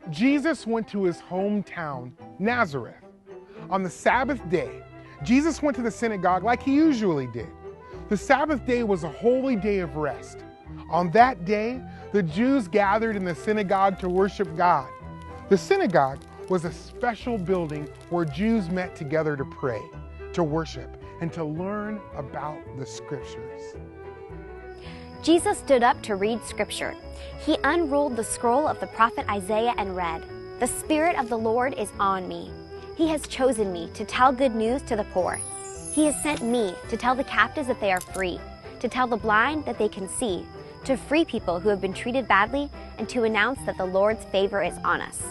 Jesus went to his hometown, Nazareth. On the Sabbath day, Jesus went to the synagogue like he usually did. The Sabbath day was a holy day of rest. On that day, the Jews gathered in the synagogue to worship God. The synagogue was a special building where Jews met together to pray, to worship, and to learn about the scriptures. Jesus stood up to read scripture. He unrolled the scroll of the prophet Isaiah and read, "The Spirit of the Lord is on me. He has chosen me to tell good news to the poor. He has sent me to tell the captives that they are free, to tell the blind that they can see, to free people who have been treated badly, and to announce that the Lord's favor is on us."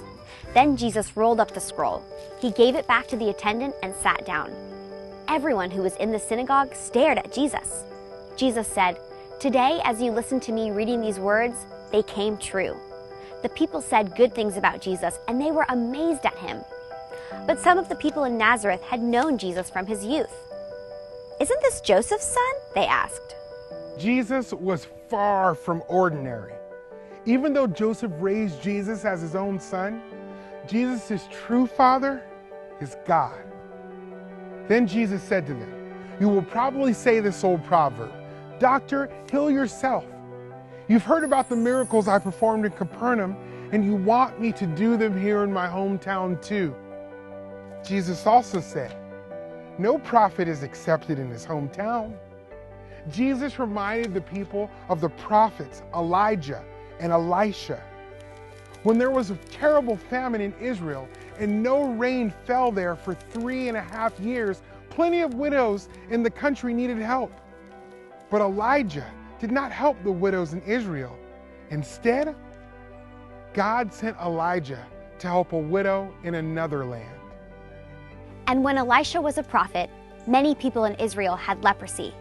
Then Jesus rolled up the scroll. He gave it back to the attendant and sat down. Everyone who was in the synagogue stared at Jesus. Jesus said, "Today, as you listen to me reading these words, they came true." The people said good things about Jesus, and they were amazed at him. But some of the people in Nazareth had known Jesus from his youth. "Isn't this Joseph's son?" they asked. Jesus was far from ordinary. Even though Joseph raised Jesus as his own son, Jesus' true father is God. Then Jesus said to them, "You will probably say this old proverb, 'Doctor, heal yourself.' You've heard about the miracles I performed in Capernaum, and you want me to do them here in my hometown too." Jesus also said, "No prophet is accepted in his hometown." Jesus reminded the people of the prophets Elijah and Elisha. When there was a terrible famine in Israel and no rain fell there for 3.5 years, plenty of widows in the country needed help. But Elijah did not help the widows in Israel. Instead, God sent Elijah to help a widow in another land. And when Elisha was a prophet, many people in Israel had leprosy.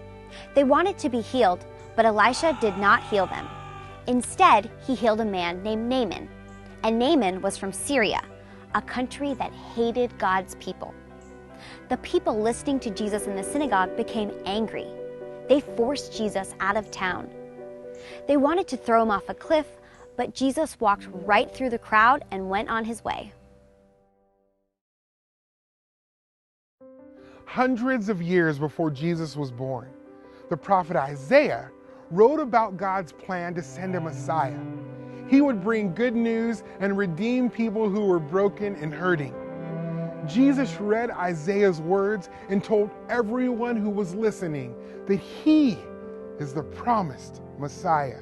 They wanted to be healed, but Elisha did not heal them. Instead, he healed a man named Naaman. And Naaman was from Syria, a country that hated God's people. The people listening to Jesus in the synagogue became angry. They forced Jesus out of town. They wanted to throw him off a cliff, but Jesus walked right through the crowd and went on his way. Hundreds of years before Jesus was born, the prophet Isaiah wrote about God's plan to send a Messiah. He would bring good news and redeem people who were broken and hurting. Jesus read Isaiah's words and told everyone who was listening that he is the promised Messiah.